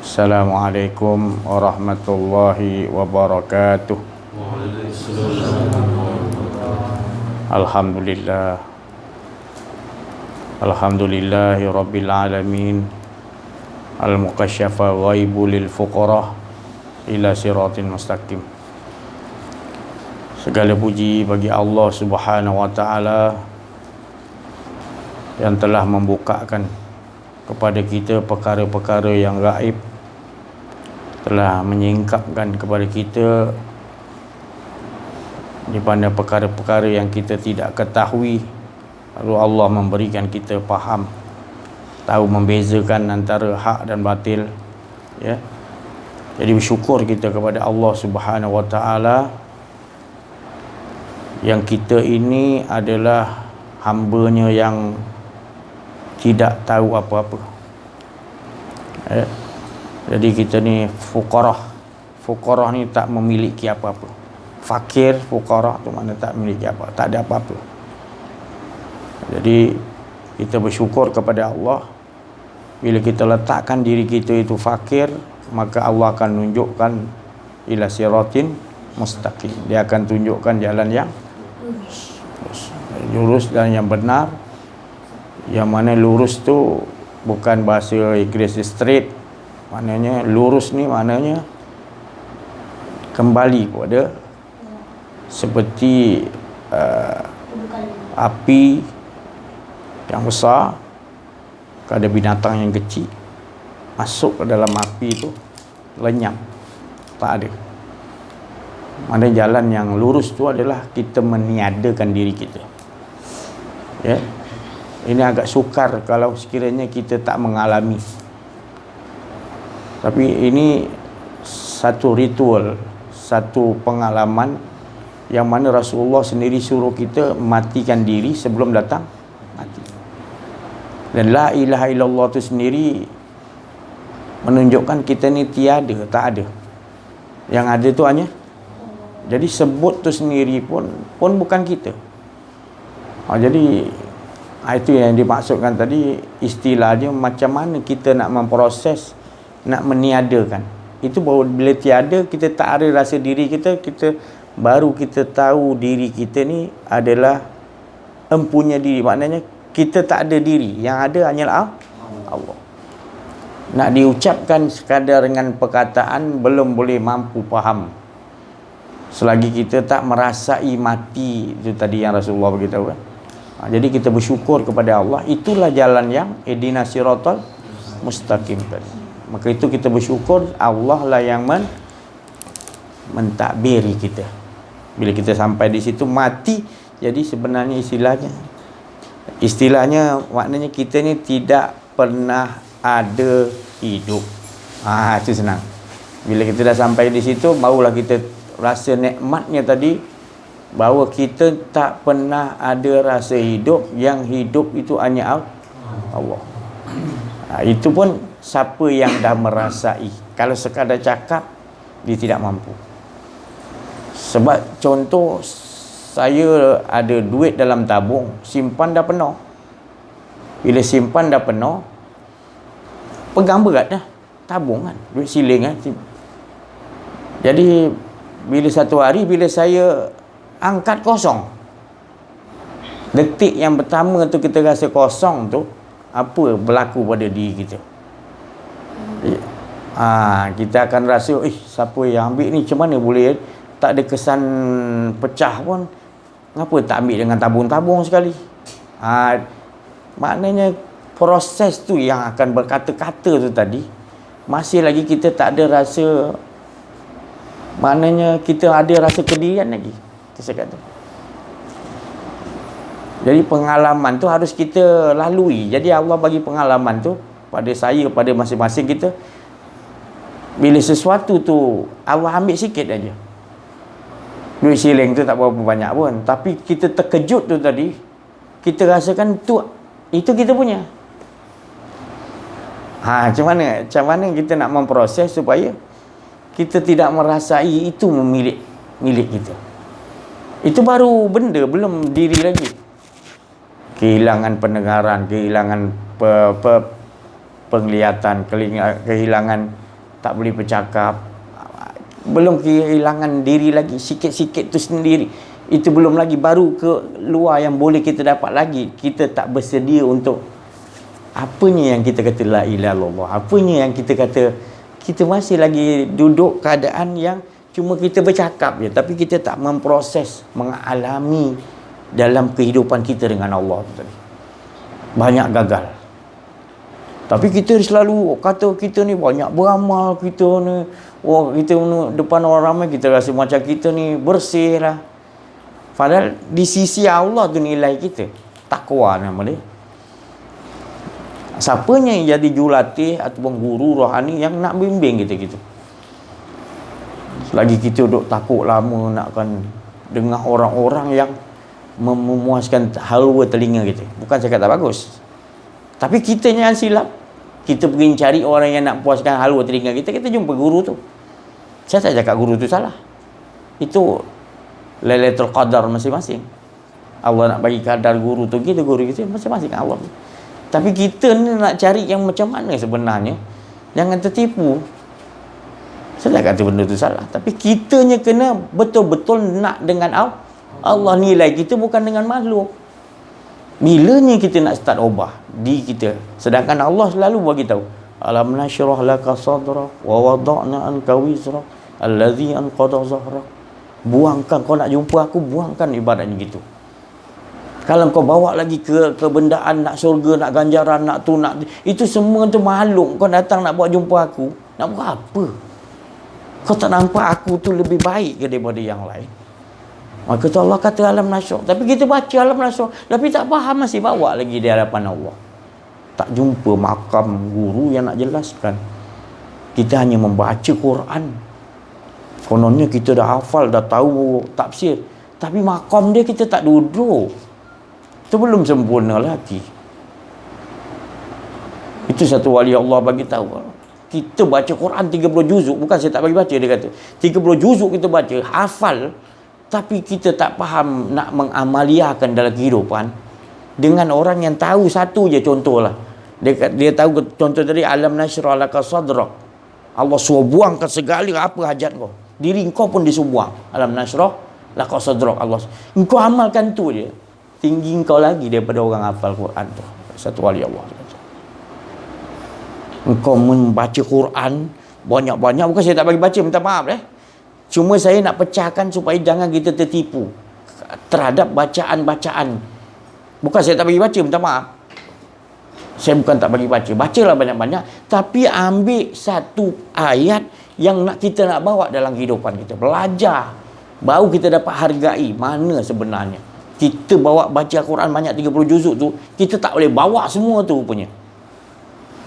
Assalamualaikum warahmatullahi wabarakatuh. Alhamdulillah. Alhamdulillahi rabbil alamin. Al-muqasyafa ghaibu lil fuqara ila siratin mustaqim. Segala puji bagi Allah Subhanahu wa taala yang telah membukakan kepada kita perkara-perkara yang gaib, telah menyingkapkan kepada kita di mana perkara-perkara yang kita tidak ketahui, lalu Allah memberikan kita faham, tahu membezakan antara hak dan batil, ya. Jadi bersyukur kita kepada Allah Subhanahu wa taala yang kita ini adalah hamba-Nya yang tidak tahu apa-apa. Jadi kita ni fuqarah. Fuqarah ni tak memiliki apa-apa. Fakir, fuqarah tu mana tak memiliki apa, tak ada apa-apa. Jadi kita bersyukur kepada Allah. Bila kita letakkan diri kita itu fakir, maka Allah akan tunjukkan ila siratin mustaqim. Dia akan tunjukkan jalan yang lurus dan yang benar. Yang mana lurus tu bukan bahasa Inggeris straight, maknanya lurus ni maknanya kembali kepada seperti api yang besar, ada binatang yang kecil masuk ke dalam api tu lenyap, tak ada. Mana jalan yang lurus tu adalah kita meniadakan diri kita, ya. Ini agak sukar kalau sekiranya kita tak mengalami. Tapi ini satu ritual, satu pengalaman yang mana Rasulullah sendiri suruh kita matikan diri sebelum datang mati. Dan la ilaha illallah tu sendiri menunjukkan kita ni tiada, tak ada. Yang ada tu hanya. Jadi sebut tu sendiri pun bukan kita. Jadi itu yang dimaksudkan tadi, istilahnya macam mana kita nak memproses, nak meniadakan. Itu baru bila tiada, kita tak ada rasa diri kita, baru kita tahu diri kita ni adalah empunya diri. Maknanya kita tak ada diri, yang ada hanyalah Allah. Nak diucapkan sekadar dengan perkataan belum boleh mampu faham, selagi kita tak merasai mati. Itu tadi yang Rasulullah beritahu kan. Jadi kita bersyukur kepada Allah. Itulah jalan yang ihdinas siratal mustaqim tadi. Maka itu kita bersyukur Allah lah yang mentadbiri kita. Bila kita sampai di situ mati, jadi sebenarnya istilahnya maknanya kita ni tidak pernah ada hidup. Itu senang. Bila kita dah sampai di situ, barulah kita rasa nikmatnya tadi, bahawa kita tak pernah ada rasa hidup, yang hidup itu hanya Allah. Itu pun siapa yang dah merasai. Kalau sekadar cakap, dia tidak mampu. Sebab contoh, saya ada duit dalam tabung, simpan dah penuh. Bila simpan dah penuh, pegang berat dah tabung kan, duit siling kan. Jadi bila satu hari, bila saya angkat kosong, detik yang pertama tu kita rasa kosong tu, apa berlaku pada diri kita? Kita akan rasa, siapa yang ambil ni, macam mana boleh tak ada kesan pecah pun, kenapa tak ambil dengan tabung-tabung sekali? Maknanya proses tu yang akan berkata-kata tu tadi, masih lagi kita tak ada rasa, maknanya kita ada rasa kedirian lagi. Saya kata. Jadi pengalaman tu harus kita lalui. Jadi Allah bagi pengalaman tu pada saya, pada masing-masing kita. Bila sesuatu tu Allah ambil sikit aja, duit siling tu tak berapa banyak pun, tapi kita terkejut tu tadi, kita rasakan itu kita punya. Macam mana kita nak memproses supaya kita tidak merasai itu milik kita. Itu baru benda, belum diri lagi. Kehilangan pendengaran, kehilangan penglihatan, kehilangan tak boleh bercakap, belum kehilangan diri lagi, sikit-sikit tu sendiri, itu belum lagi, baru ke luar yang boleh kita dapat lagi, kita tak bersedia untuk apanya yang kita kata la ilaha illallah, apanya yang kita kata, kita masih lagi duduk keadaan yang cuma kita bercakap je, tapi kita tak memproses, mengalami dalam kehidupan kita dengan Allah tu tadi. Banyak gagal. Tapi kita selalu kata kita ni banyak beramal, kita ni, kita ni depan orang ramai kita rasa macam kita ni bersih lah. Padahal di sisi Allah tu nilai kita takwa nama dia. Siapanya yang jadi jurulatih ataupun guru rohani yang nak bimbing kita gitu. Selagi kita duduk takut lama nakkan dengar orang-orang yang memuaskan halwa telinga kita. Bukan saya kata bagus, tapi kitanya yang silap. Kita pergi cari orang yang nak puaskan halwa telinga kita, kita jumpa guru tu. Saya tak cakap guru tu salah. Itu Lailatul Qadar masing-masing. Allah nak bagi kadar guru tu, kita guru kita masing-masing Allah. Tapi kita ni nak cari yang macam mana sebenarnya. Jangan tertipu. Saya tak kata benda tu salah, tapi kitanya kena betul-betul nak dengan Allah. Nilai kita bukan dengan makhluk. Bilanya kita nak start ubah di kita, sedangkan Allah selalu bagi tahu, alam nashrah laka sadrak wa wada'na anka wizrak allazi anqadha zahrak. Buangkan, kau nak jumpa aku, buangkan, ibaratnya gitu. Kalau kau bawa lagi ke kebendaan, nak syurga, nak ganjaran, nak tu, nak itu semua tu makhluk. Kau datang nak buat jumpa aku, nak buat apa? Kau tak nampak aku tu lebih baik ke daripada yang lain? Maka tu Allah kata alam nasyur. Tapi kita baca alam nasyur, tapi tak faham, masih bawa lagi di hadapan Allah. Tak jumpa makam guru yang nak jelaskan. Kita hanya membaca Quran. Kononnya kita dah hafal, dah tahu tafsir, tapi makam dia kita tak duduk. Itu belum sempurna lagi. Itu satu wali Allah bagi tahu. Kita baca Quran 30 juzuk, bukan saya tak bagi baca, dia kata 30 juzuk kita baca, hafal, tapi kita tak faham nak mengamaliakan dalam kehidupan. Dengan orang yang tahu satu je, contohlah, dia tahu contoh tadi, alam nashrah laka sadrak, Allah suruh buangkan segala apa hajat kau, diri kau pun disuruh buang. Alam nashrah laka sadrak, Allah engkau amalkan tu je, tinggi kau lagi daripada orang hafal Quran tu. Satu wali Allah, engkau membaca Quran banyak-banyak, bukan saya tak bagi baca, minta maaf cuma saya nak pecahkan supaya jangan kita tertipu terhadap bacaan-bacaan. Bukan saya tak bagi baca, minta maaf, saya bukan tak bagi baca, bacalah banyak-banyak, tapi ambil satu ayat yang kita nak bawa dalam kehidupan kita, belajar, baru kita dapat hargai mana sebenarnya. Kita bawa baca Quran banyak 30 juzuk tu, kita tak boleh bawa semua tu rupanya.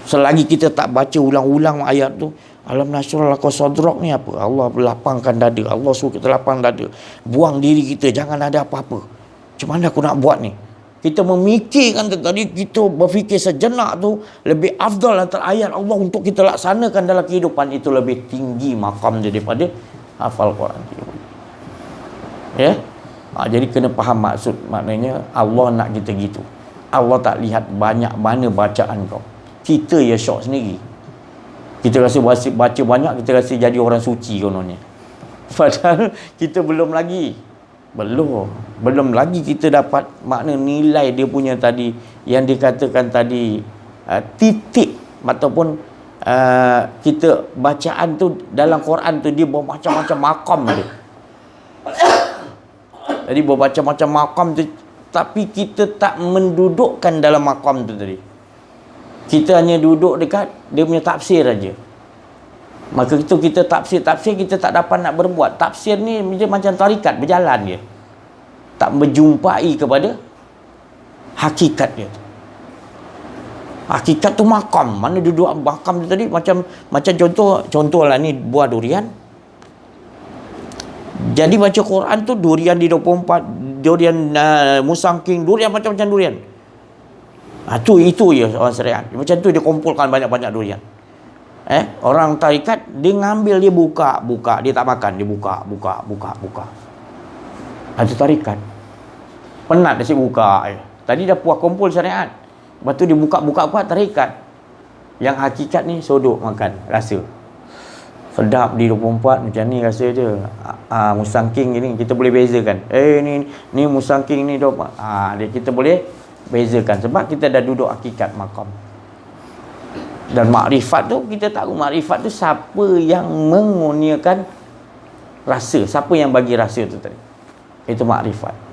Selagi kita tak baca ulang-ulang ayat tu, alam nashrah laka sadrak ni apa? Allah lapangkan dada, Allah suruh kita lapang dada, buang diri kita, jangan ada apa-apa. Macam mana aku nak buat ni? Kita memikirkan tadi, kita berfikir sejenak tu, lebih afdal antara ayat Allah untuk kita laksanakan dalam kehidupan, itu lebih tinggi makam dia daripada hafal Quran. Ya? Jadi kena faham maksud, maknanya Allah nak kita gitu. Allah tak lihat banyak mana bacaan kau. Kita ya syok sendiri. Kita rasa baca banyak, kita rasa jadi orang suci kononnya. Padahal kita belum lagi kita dapat makna nilai dia punya tadi, yang dikatakan tadi titik ataupun kita bacaan tu dalam Quran tu, dia bermacam-macam makam tu. Jadi bermacam-macam makam tu, tapi kita tak mendudukkan dalam makam tu tadi. Kita hanya duduk dekat dia punya tafsir aja. Maka itu kita tafsir, kita tak dapat nak berbuat. Tafsir ni dia macam tarikat, berjalan dia, tak berjumpai kepada hakikat dia. Hakikat tu makam. Mana duduk makam tu tadi, macam contohlah ni buah durian. Jadi baca Quran tu, durian di 24, durian musangking, durian macam-macam durian. Itu je orang syariat. Macam tu dia kumpulkan banyak-banyak durian. Orang tarikat dia ngambil, dia buka, dia tak makan, dia buka. Ada tarikat penat dia buka. Tadi dah puas kumpul syariat, lepas tu dia buka tarikat. Yang hakikat ni sodok makan rasa. sedap di 24 macam ni rasa je. Musangking ni kita boleh bezakan. Ni musangking ni 24. Kita boleh bezakan sebab kita dah duduk hakikat maqam. Dan makrifat tu kita tahu makrifat tu siapa yang mengurniakan rasa, siapa yang bagi rasa tu tadi. Itu makrifat.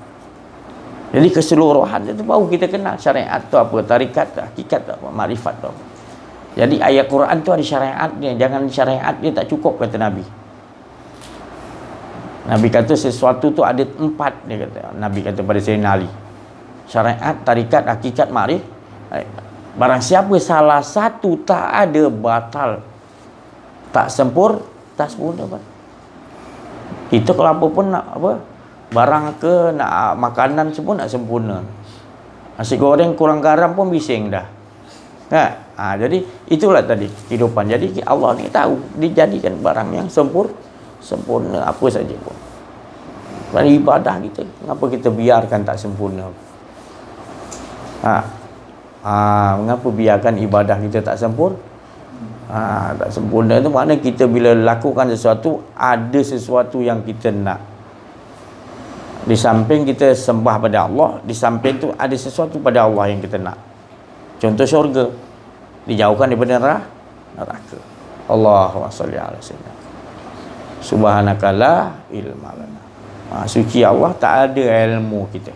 Jadi keseluruhan itu baru kita kenal syariat tu apa, tarikat tu, hakikat tu apa, makrifat tu apa. Jadi ayat Quran tu ada syariat dia. Jangan syariat dia tak cukup, kata Nabi. Nabi kata sesuatu tu ada 4, dia kata. Nabi kata pada Sayyidina Ali. Syariat, tarikat, hakikat, makrifat. Barang siapa salah satu tak ada, batal. Tak sempurna. Kita kalau apa pun nak apa, barang ke nak makanan semua nak sempurna. Nasi goreng kurang garam pun bising dah. Jadi itulah tadi kehidupan. Jadi Allah ni tahu dijadikan barang yang sempurna apa saja pun. Pada ibadah kita, kenapa kita biarkan tak sempurna? Mengapa biarkan ibadah kita tak sempurna? Tak sempurna itu makna kita bila lakukan sesuatu, ada sesuatu yang kita nak. Di samping kita sembah pada Allah, di samping tu ada sesuatu pada Allah yang kita nak. Contoh syurga, dijauhkan daripada neraka. Allahumma salli ala sayyidina subhanaka la ilma lana. Suci Allah, tak ada ilmu kita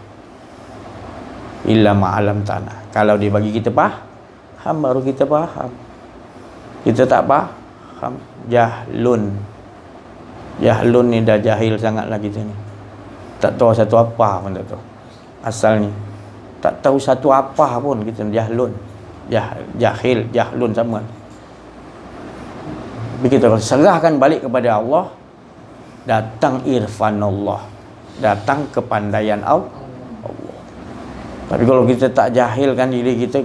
illa ma'alam tanah. Kalau dia bagi kita faham, baru kita faham. Kita tak faham, jahlun ni dah jahil sangatlah kita ni. Tak tahu satu apa pun tak tahu asalnya. Tak tahu satu apa pun kita jahlun. Jahlun sama. Tapi kita serahkan balik kepada Allah, datang irfan Allah, datang kepandaian Allah. Tapi kalau kita tak jahilkan diri kita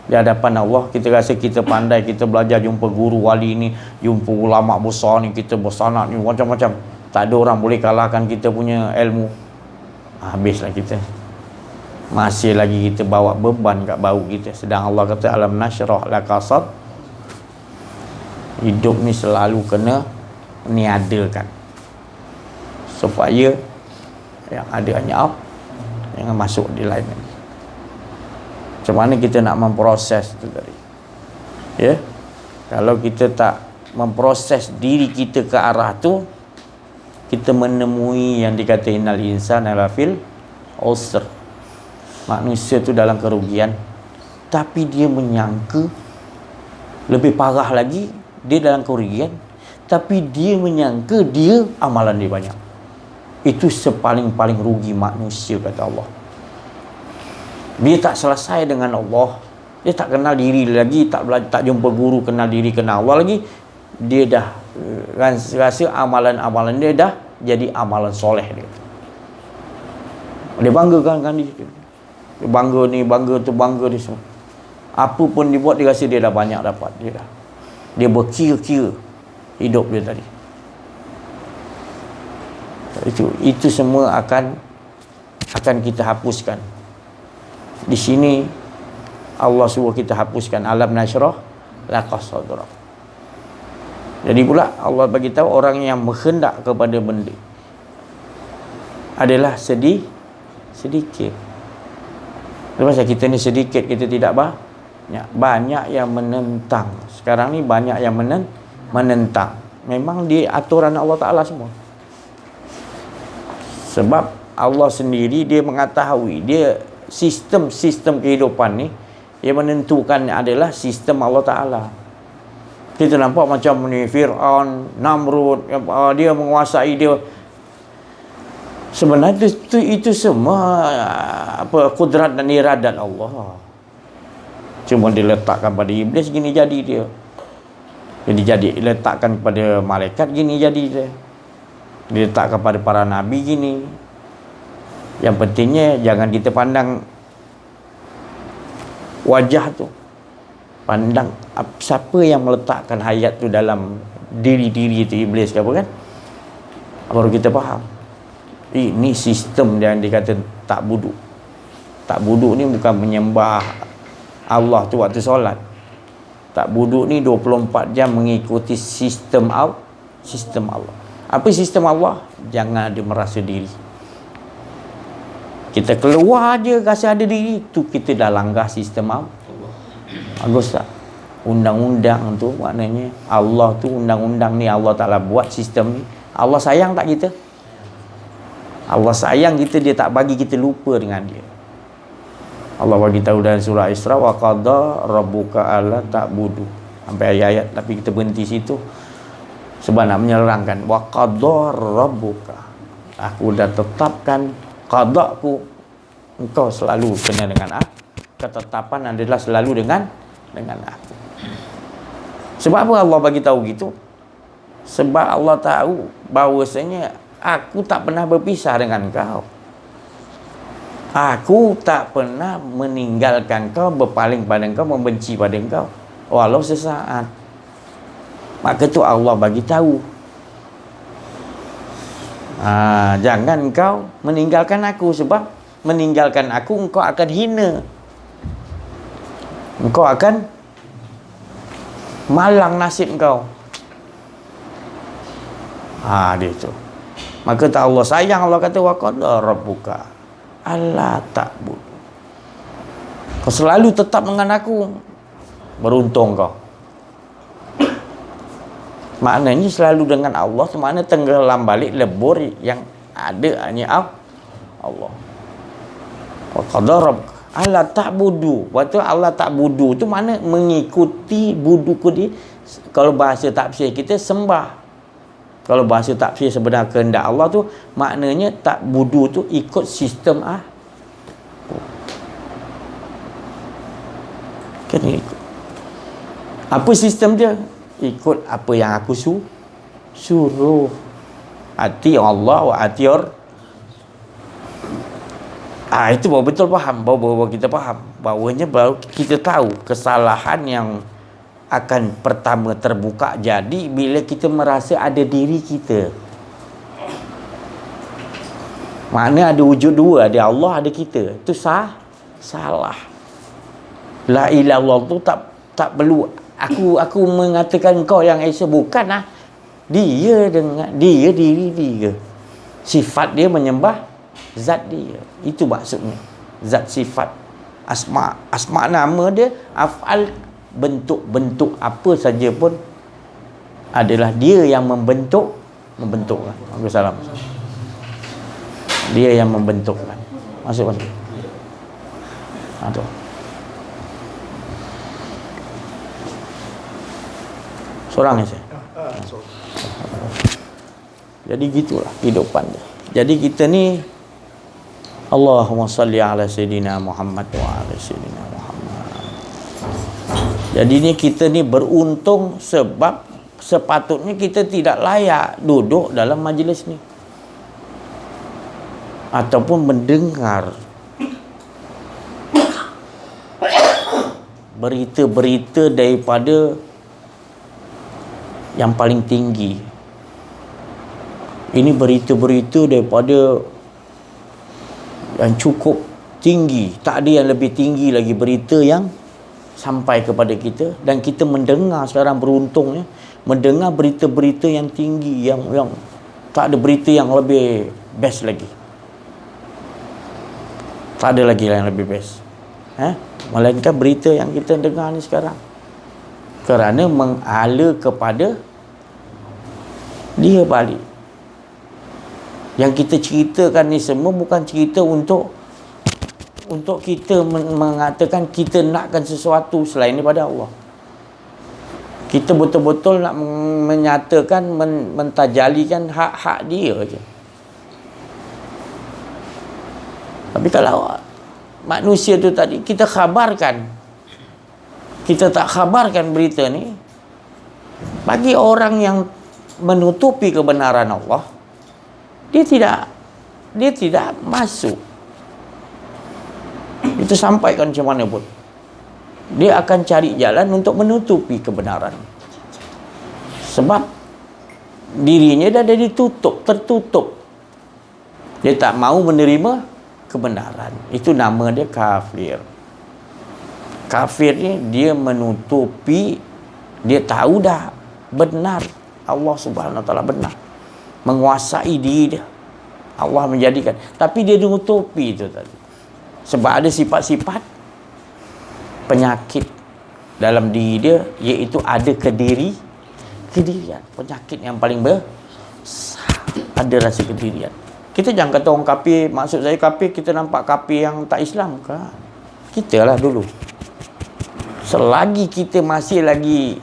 di hadapan Allah, kita rasa kita pandai, kita belajar jumpa guru wali ni, jumpa ulama besar ni, kita bersanad ni macam-macam, tak ada orang boleh kalahkan kita punya ilmu. Habislah kita. Masih lagi kita bawa beban kat bahu kita. Sedang Allah kata alam nasyrah laka sadrak. Hidup ni selalu kena niadakan supaya yang ada hanya up, jangan masuk di lain lagi. Macam mana kita nak memproses tu tadi? Ya. Kalau kita tak memproses diri kita ke arah tu, kita menemui yang dikata innal insana lafil usr. Manusia tu dalam kerugian, tapi dia menyangka lebih parah lagi, dia dalam kerugian tapi dia menyangka dia amalan dia banyak. Itu sepaling-paling rugi manusia, kata Allah. Dia tak selesai dengan Allah, dia tak kenal diri lagi, tak jumpa guru, kenal diri, kenal Allah lagi. Dia dah rasa amalan-amalan dia dah jadi amalan soleh dia. Dia banggakan diri dia. Dia bangga ni, bangga tu, bangga dia semua. Apa pun dia buat, dia rasa dia dah banyak dapat. Dia berkira-kira hidup dia tadi. Itu semua akan kita hapuskan. Di sini Allah suruh kita hapuskan alam nasyrah laka sadrak. Jadi pula Allah bagi tahu orang yang berkehendak kepada benda adalah sedikit. Lepas kita ni sedikit, kita tidak banyak yang menentang. Sekarang ni banyak yang menentang. Memang dia aturan Allah Ta'ala semua. Sebab Allah sendiri dia mengetahui, dia sistem kehidupan ni yang menentukan adalah sistem Allah Ta'ala. Kita nampak macam ni Fir'aun, Namrud, dia menguasai dia. Sebenarnya itu semua kudrat dan iradat Allah. Cuma diletakkan pada iblis, gini jadi dia. Jadi letakkan kepada malaikat, gini jadi dia. Diletakkan pada para nabi, gini. Yang pentingnya jangan kita pandang wajah tu. Pandang siapa yang meletakkan hayat tu dalam diri-diri itu, iblis ke apa kan? Baru kita faham. Ini sistem yang dikata tak buduk. Tak buduk ni bukan menyembah Allah tu waktu solat. Tak buduk ni 24 jam mengikuti sistem Allah. Apa sistem Allah? Jangan ada merasa diri. Kita keluar je rasa ada diri, tu kita dah langgar sistem Allah. Bagus tak? Undang-undang tu maknanya Allah tu, undang-undang ni Allah Ta'ala buat sistem ni. Allah sayang tak kita? Allah sayang kita, dia tak bagi kita lupa dengan dia. Allah bagi tahu dalam surah Isra, wa qada rabbuka alla ta'budu, sampai ayat-ayat, tapi kita berhenti situ sebab nak menyerangkan. Wa qada rabbuka, aku dah tetapkan qadaku, engkau selalu kena dengan aku, ketetapan adalah selalu dengan aku. Sebab apa Allah bagi tahu gitu? Sebab Allah tahu bahawasanya aku tak pernah berpisah dengan kau. Aku tak pernah meninggalkan kau, berpaling pada kau, membenci pada kau, walau sesaat. Maka tu Allah bagi tahu, jangan kau meninggalkan aku, sebab meninggalkan aku engkau akan hina, engkau akan malang nasib kau. Dia tu. Maka tak Allah sayang, Allah kata wa qada rabbuka alla ta'bud, kau selalu tetap dengan aku, beruntung kau. Maknanya selalu dengan Allah tu makna tenggelam balik lebur yang ada hanya Allah. Wa qada rabbuka alla ta'budu. Waktu Allah ta'budu tu makna mengikuti buduku dia. Kalau bahasa tafsir kita sembah. Kalau bahasa tafsir sebenar kehendak Allah tu maknanya tak budu tu ikut sistem kena ikut. Apa sistem dia? Ikut apa yang aku suruh. Ati Allah wa atiur. Itu baru betul faham, baru kita faham, bawanya baru kita tahu kesalahan yang akan pertama terbuka jadi bila kita merasa ada diri kita. Makna ada wujud dua, ada Allah, ada kita. Itu salah. La ilaha illallah tu tak perlu aku mengatakan kau yang Esa, bukan dia dengan dia, diri dia. Sifat dia menyembah zat dia. Itu maksudnya. Zat, sifat, asma nama dia, af'al, bentuk-bentuk apa saja pun adalah dia yang membentukkan. Waalaikumsalam. Dia yang membentukkan. Masuk kan? Tu. Seorang ni saya. Jadi gitulah kehidupan dia. Jadi kita ni Allahumma salli ala sayyidina Muhammad wa ala sayyidina Muhammad. Jadi ni kita ni beruntung sebab sepatutnya kita tidak layak duduk dalam majlis ni ataupun mendengar berita-berita daripada yang paling tinggi. Ini berita-berita daripada yang cukup tinggi, tak ada yang lebih tinggi lagi berita yang sampai kepada kita, dan kita mendengar sekarang, beruntungnya mendengar berita-berita yang tinggi, yang tak ada berita yang lebih best lagi. Tak ada lagi yang lebih best. Melainkan berita yang kita dengar ni sekarang, kerana menghala kepada dia balik. Yang kita ceritakan ni semua bukan cerita untuk kita mengatakan kita nakkan sesuatu selain daripada Allah. Kita betul-betul nak menyatakan, mentajalikan hak-hak dia je. Tapi kalau manusia tu tadi kita khabarkan, kita tak khabarkan berita ni, bagi orang yang menutupi kebenaran Allah, dia tidak masuk. Itu sampaikan macam mana pun, dia akan cari jalan untuk menutupi kebenaran. Sebab dirinya dah ada tertutup. Dia tak mau menerima kebenaran. Itu nama dia kafir. Kafir ni dia menutupi Dia tahu dah benar Allah Subhanahu Wa Taala benar menguasai diri dia. Allah menjadikan, tapi dia nutupi itu tadi. Sebab ada sifat-sifat penyakit dalam diri dia, iaitu ada kedirian. Penyakit yang paling besar ada rasa kedirian. Kita jangan kata orang kafir, maksud saya kafir kita nampak kafir yang tak Islam kan. Kita lah dulu. Selagi kita masih lagi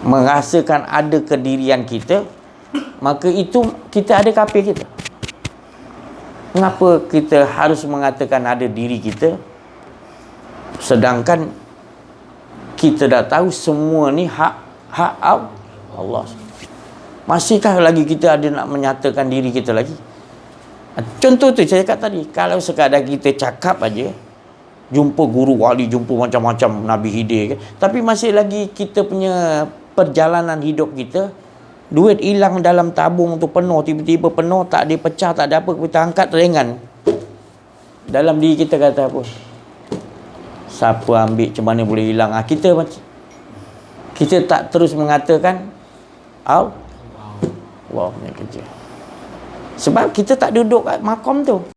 merasakan ada kedirian kita, maka itu kita ada kafir kita. Mengapa kita harus mengatakan ada diri kita, sedangkan kita dah tahu semua ni hak Allah. Masihkah lagi kita ada nak menyatakan diri kita lagi? Contoh tu saya cakap tadi, kalau sekadar kita cakap aja, jumpa guru wali, jumpa macam-macam Nabi Hidir, tapi masih lagi kita punya perjalanan hidup kita, duit hilang dalam tabung tu penuh, tiba-tiba penuh, tak ada pecah, tak ada apa, kita angkat ringan. Dalam diri kita kata apa? Siapa ambil, macam mana boleh hilang? Kita tak terus mengatakan Allah punya kerja. Sebab kita tak duduk kat makom tu.